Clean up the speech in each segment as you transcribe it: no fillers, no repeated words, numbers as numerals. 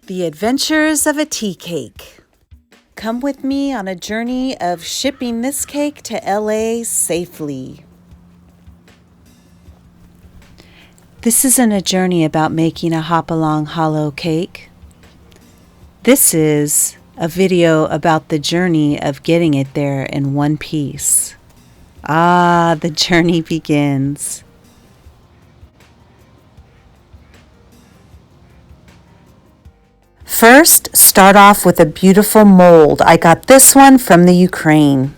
The Adventures of a Tea Cake. Come with me on a journey of shipping this cake to LA safely. This isn't a journey about making a Hopalong Hollow cake. This is a video about the journey of getting it there in one piece. Ah, the journey begins. First, start off with a beautiful mold. I got this one from the Ukraine.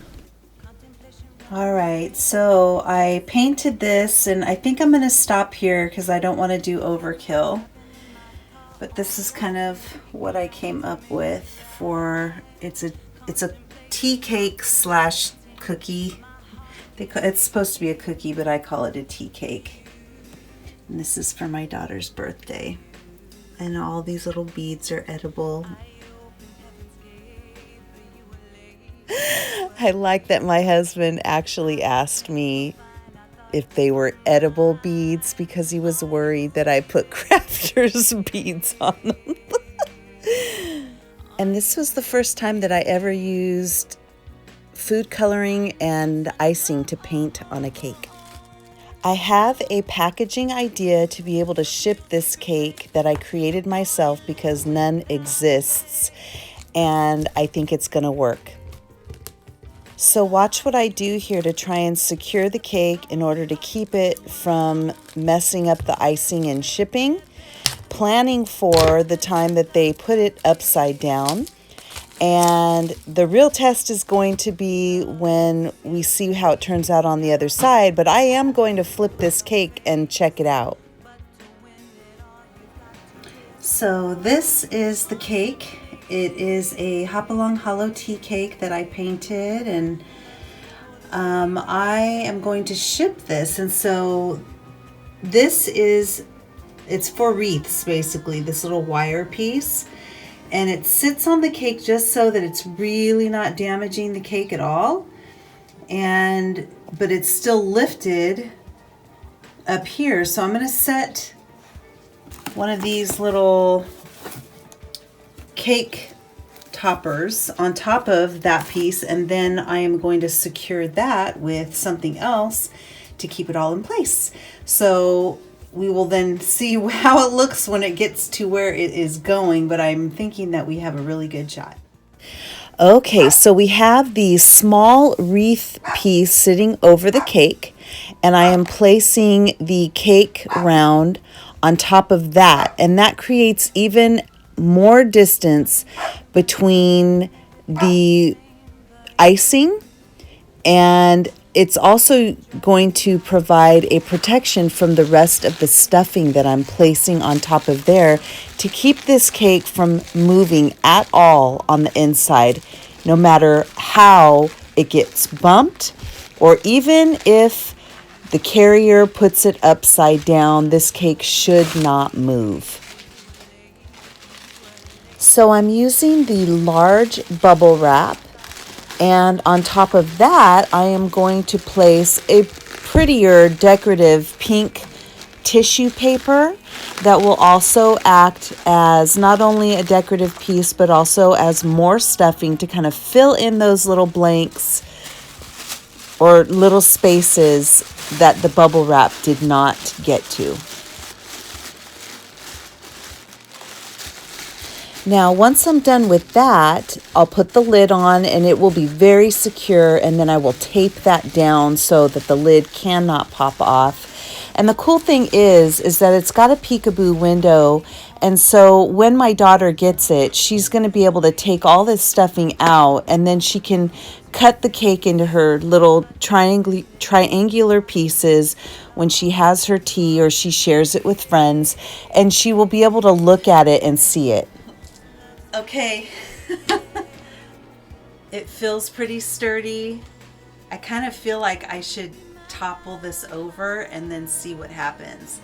Alright, so I painted this, and I think I'm going to stop here because I don't want to do overkill. But this is kind of what I came up with for, it's a tea cake slash cookie. It's supposed to be a cookie, but I call it a tea cake. And this is for my daughter's birthday. And all these little beads are edible. I like that my husband actually asked me if they were edible beads because he was worried that I put crafters beads on them. And this was the first time that I ever used food coloring and icing to paint on a cake. I have a packaging idea to be able to ship this cake that I created myself because none exists, and I think it's going to work. So watch what I do here to try and secure the cake in order to keep it from messing up the icing and shipping, planning for the time that they put it upside down. And the real test is going to be when we see how it turns out on the other side, but I am going to flip this cake and check it out. So this is the cake. It is a Hopalong Hollow tea cake that I painted, and I am going to ship this. And so it's for wreaths, basically, this little wire piece. And it sits on the cake just so that it's really not damaging the cake at all. But it's still lifted up here. So I'm going to set one of these little cake toppers on top of that piece. And then I am going to secure that with something else to keep it all in place. So we will then see how it looks when it gets to where it is going, but I'm thinking that we have a really good shot. Okay, so we have the small wreath piece sitting over the cake, and I am placing the cake round on top of that, and that creates even more distance between the icing, and it's also going to provide a protection from the rest of the stuffing that I'm placing on top of there to keep this cake from moving at all on the inside, no matter how it gets bumped, or even if the carrier puts it upside down, this cake should not move. So I'm using the large bubble wrap, and on top of that, I am going to place a prettier decorative pink tissue paper that will also act as not only a decorative piece, but also as more stuffing to kind of fill in those little blanks or little spaces that the bubble wrap did not get to. Now, once I'm done with that, I'll put the lid on and it will be very secure, and then I will tape that down so that the lid cannot pop off. And the cool thing is that it's got a peekaboo window, and so when my daughter gets it, she's going to be able to take all this stuffing out, and then she can cut the cake into her little triangular pieces when she has her tea or she shares it with friends, and she will be able to look at it and see it. Okay, it feels pretty sturdy. I kind of feel like I should topple this over and then see what happens.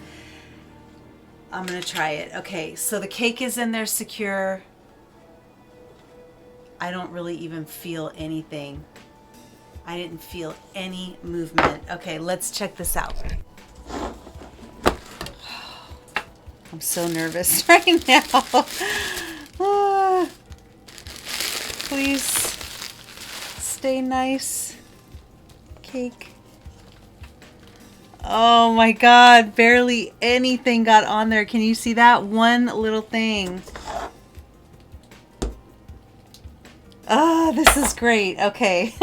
I'm gonna try it. Okay, so the cake is in there secure. I don't really even feel anything. I didn't feel any movement. Okay, let's check this out. I'm so nervous right now. please stay nice. Cake. Oh my God, barely anything got on there. Can you see that? One little thing. Ah, this is great. Okay.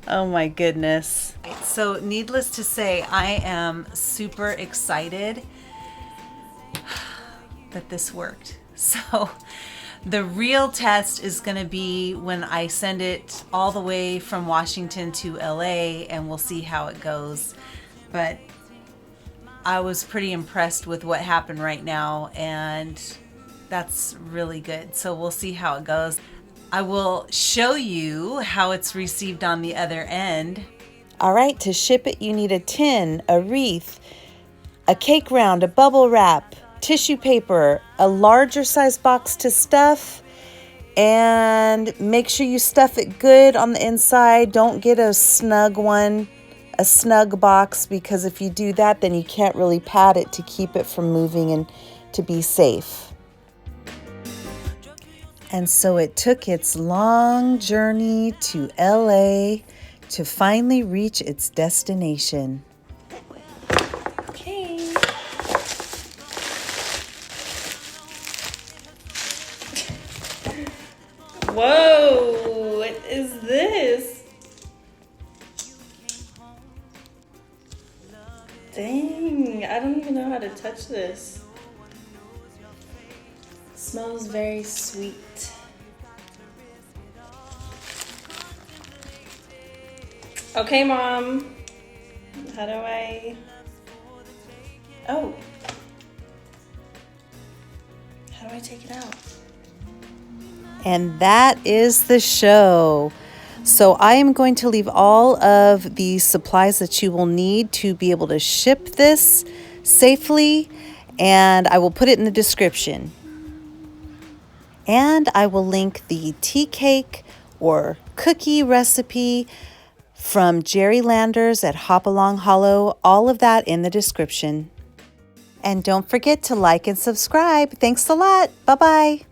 Oh my goodness. So needless to say, I am super excited that this worked. So the real test is going to be when I send it all the way from Washington to LA, and we'll see how it goes. But I was pretty impressed with what happened right now, and that's really good. So we'll see how it goes. I will show you how it's received on the other end. All right, to ship it, you need a tin, a wreath, a cake round, a bubble wrap, tissue paper, a larger size box to stuff, and make sure you stuff it good on the inside. Don't get a snug one, a snug box, because if you do that, then you can't really pad it to keep it from moving and to be safe. And so it took its long journey to LA to finally reach its destination. Okay. Whoa, what is this? Dang, I don't even know how to touch this. It smells very sweet. Okay, Mom. How do I... Oh. How do I take it out? And that is the show. So I am going to leave all of the supplies that you will need to be able to ship this safely, and I will put it in the description. And I will link the tea cake or cookie recipe from Jeri Landers at Hopalong Hollow, all of that in the description. And don't forget to like and subscribe. Thanks a lot. Bye-bye.